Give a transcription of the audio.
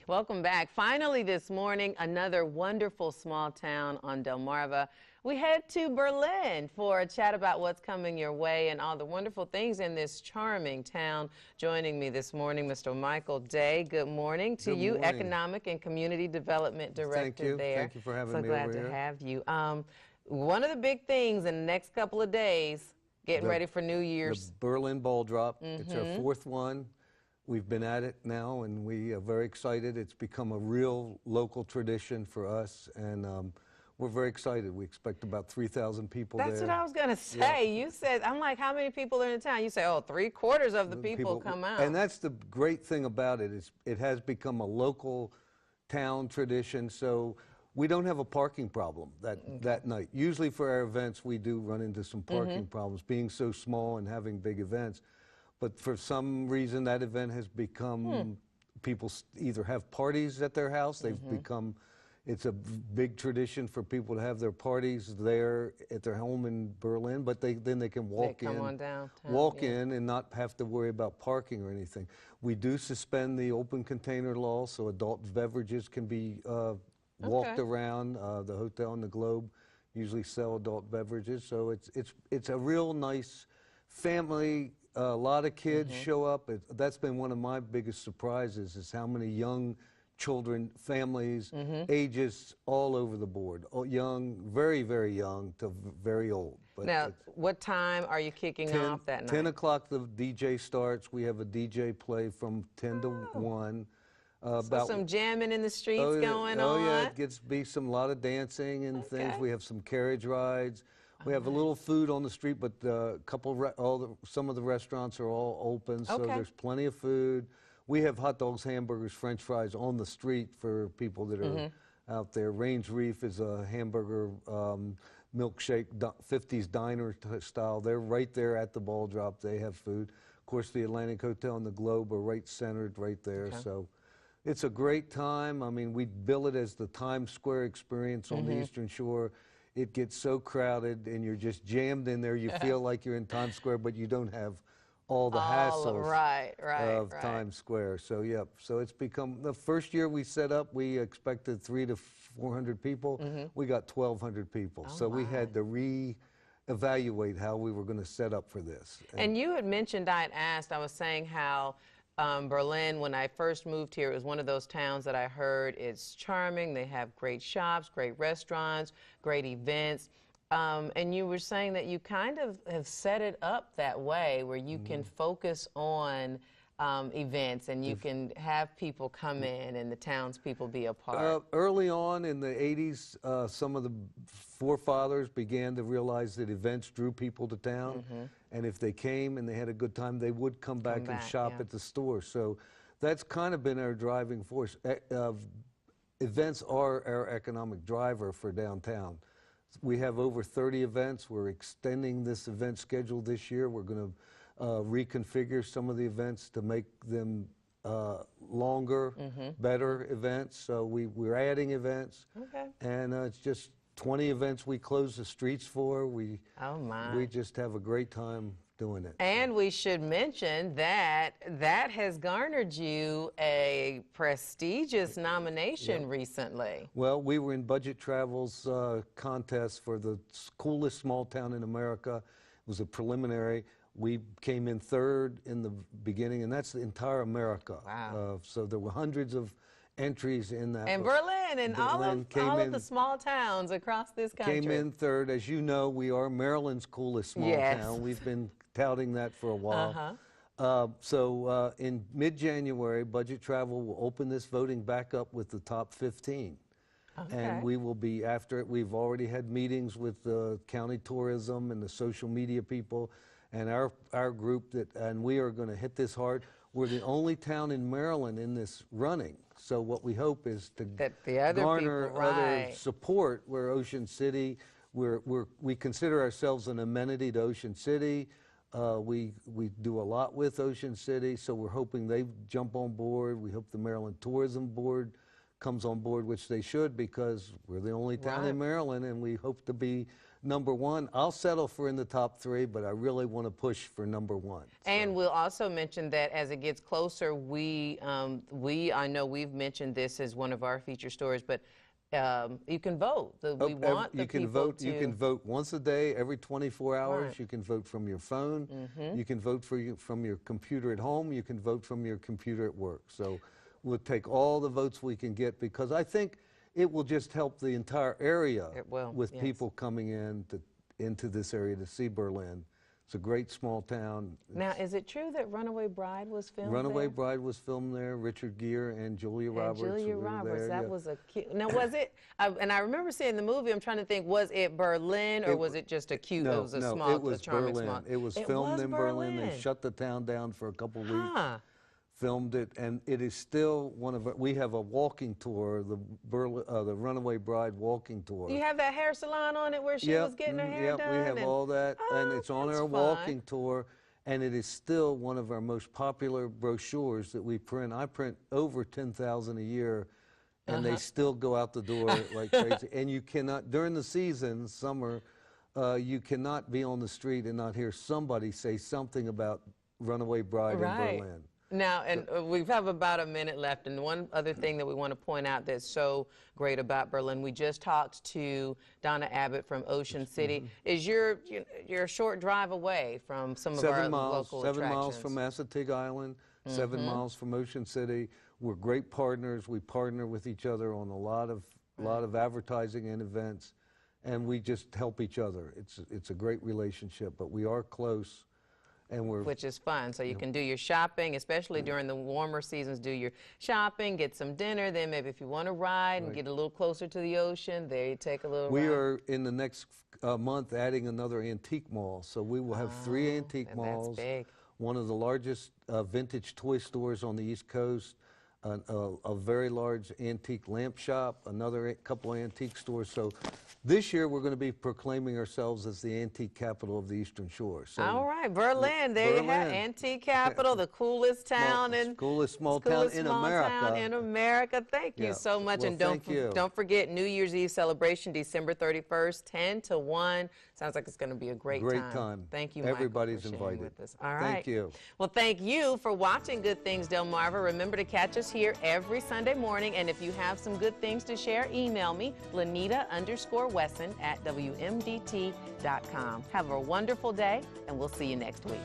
Welcome back. Finally this morning, another wonderful small town on Delmarva. We head to Berlin for a chat about what's coming your way and all the wonderful things in this charming town. Joining me this morning, Mr. Michael Day. Good morning to you, Economic and Community Development Director there. Thank you for having me over here. So glad to have you. One of the big things in the next couple of days, getting ready for New Year's. The Berlin Ball Drop. It's our fourth one. We've been at it now, and we are very excited. It's become a real local tradition for us, and we're very excited. We expect about 3,000 people there. That's what I was going to say. Yeah. You said, I'm like, how many people are in the town? You say, oh, 3/4 of the people come out. And that's the great thing about it, is it has become a local town tradition, so we don't have a parking problem that night. Usually for our events, we do run into some parking problems, being so small and having big events. But for some reason, that event has become, people either have parties at their house, they've become, it's a big tradition for people to have their parties there at their home in Berlin, but then they can walk in and not have to worry about parking or anything. We do suspend the open container law, so adult beverages can be walked around. The hotel and the Globe usually sell adult beverages, so it's a real nice family. A lot of kids show up. That's been one of my biggest surprises, is how many young children, families, ages all over the board. Young, very, very young to very old. But now, what time are you kicking off that night? 10 o'clock the DJ starts. We have a DJ play from 10 to 1. So some jamming in the streets going on? Oh, yeah, it gets to be a lot of dancing and things. We have some carriage rides. We have a little food on the street, but some of the restaurants are all open, so there's plenty of food. We have hot dogs, hamburgers, French fries on the street for people that are out there. Range Reef is a hamburger milkshake, 50s diner style. They're right there at the ball drop. They have food. Of course, the Atlantic Hotel and the Globe are right centered right there. So it's a great time. I mean, we bill it as the Times Square experience on the Eastern Shore. It gets so crowded, and you're just jammed in there. You feel like you're in Times Square, but you don't have all the hassles of Times Square. So, so it's become, the first year we set up, we expected 300 to 400 people. We got 1,200 people. So we had to re-evaluate how we were going to set up for this. And you had mentioned, I was saying how Berlin, when I first moved here, it was one of those towns that I heard it's charming. They have great shops, great restaurants, great events. And you were saying that you kind of have set it up that way where you can focus on events and you can have people come in and the townspeople be a part. Early on in the 80s, some of the forefathers began to realize that events drew people to town. And if they came and they had a good time, they would come back and shop at the store. So that's kind of been our driving force. Events are our economic driver for downtown. We have over 30 events. We're extending this event schedule this year. We're going to reconfigure some of the events to make them longer, better events. So we're adding events. And it's just 20 events we close the streets for. We just have a great time doing it. And we should mention that that has garnered you a prestigious nomination recently. Well, we were in Budget Travel's contest for the coolest small town in America. It was a preliminary. We came in third in the beginning, and that's the entire America. Wow. So there were hundreds of entries in that. And Berlin and all of the small towns across this country. Came in third. As you know, we are Maryland's coolest small town. We've been touting that for a while. So in mid-January, Budget Travel will open this voting back up with the top 15. And we will be after it. We've already had meetings with the county tourism and the social media people and our group, and we are going to hit this hard. We're the only town in Maryland in this running. So what we hope is to garner other support. Where Ocean City, we consider ourselves an amenity to Ocean City. We do a lot with Ocean City, so we're hoping they jump on board. We hope the Maryland Tourism Board comes on board, which they should, because we're the only town in Maryland, and we hope to be #1. I'll settle for in the top 3, but I really want to push for #1. And we'll also mention that as it gets closer, I know we've mentioned this as one of our feature stories, but you can vote. We want the people to. You can vote once a day, every 24 hours. Right. You can vote from your phone. You can vote from your computer at home. You can vote from your computer at work. So we'll take all the votes we can get, because I think it will just help the entire area It will, with yes. people coming into this area to see Berlin. It's a great small town. Now, is it true that Runaway Bride was filmed Runaway there? Bride was filmed there. Richard Gere and Julia And Roberts. Julia were Roberts, there, that yeah. was a cute. Now, was it? And I remember seeing the movie. I'm trying to think. Was it Berlin, or was it just a cute? No, it was a no, small, it was a charming Berlin. small. It was filmed in Berlin. They Berlin. shut the town down for a couple weeks. Huh. Filmed it, and it is still one of our, we have a walking tour, the Runaway Bride walking tour. Do you have that hair salon on it where she was getting her hair done? We have and- all that, and it's on that's our fun. walking tour, and it is still one of our most popular brochures that we print. I print over 10,000 a year, and they still go out the door like crazy. And you cannot, during the season, summer, you cannot be on the street and not hear somebody say something about Runaway Bride in Berlin. Now, and we have about a minute left, and one other thing that we want to point out that's so great about Berlin, we just talked to Donna Abbott from Ocean City. Is you're a short drive away from some of our local 7 miles attractions. from Assateague Island, 7 miles from Ocean City. We're great partners. We partner with each other on a lot of advertising and events, and we just help each other. It's a great relationship, but we are close. And Which is fun. So you can do your shopping, especially during the warmer seasons, do your shopping, get some dinner, then maybe if you want to ride and get a little closer to the ocean, there you take a little we ride. are in the next month adding another antique mall. So we will have 3 antique malls. That's big. One of the largest vintage toy stores on the East Coast, a very large antique lamp shop, another couple of antique stores. So this year we're going to be proclaiming ourselves as the antique capital of the Eastern Shore. So All right, Berlin, there you have Berlin. antique capital, the coolest town in coolest small town in America. Thank you Yeah. so much, Well, and thank you. don't forget New Year's Eve celebration, December 31st, 10 to 1. Sounds like it's going to be a great time. Thank you, Michael, Everybody's for sharing invited. with us. All right. Thank you. Well, thank you for watching Good Things Delmarva. Remember to catch us here every Sunday morning, and if you have some good things to share, email me, Lanita_Wesson at WMDT.com. Have a wonderful day, and we'll see you next week.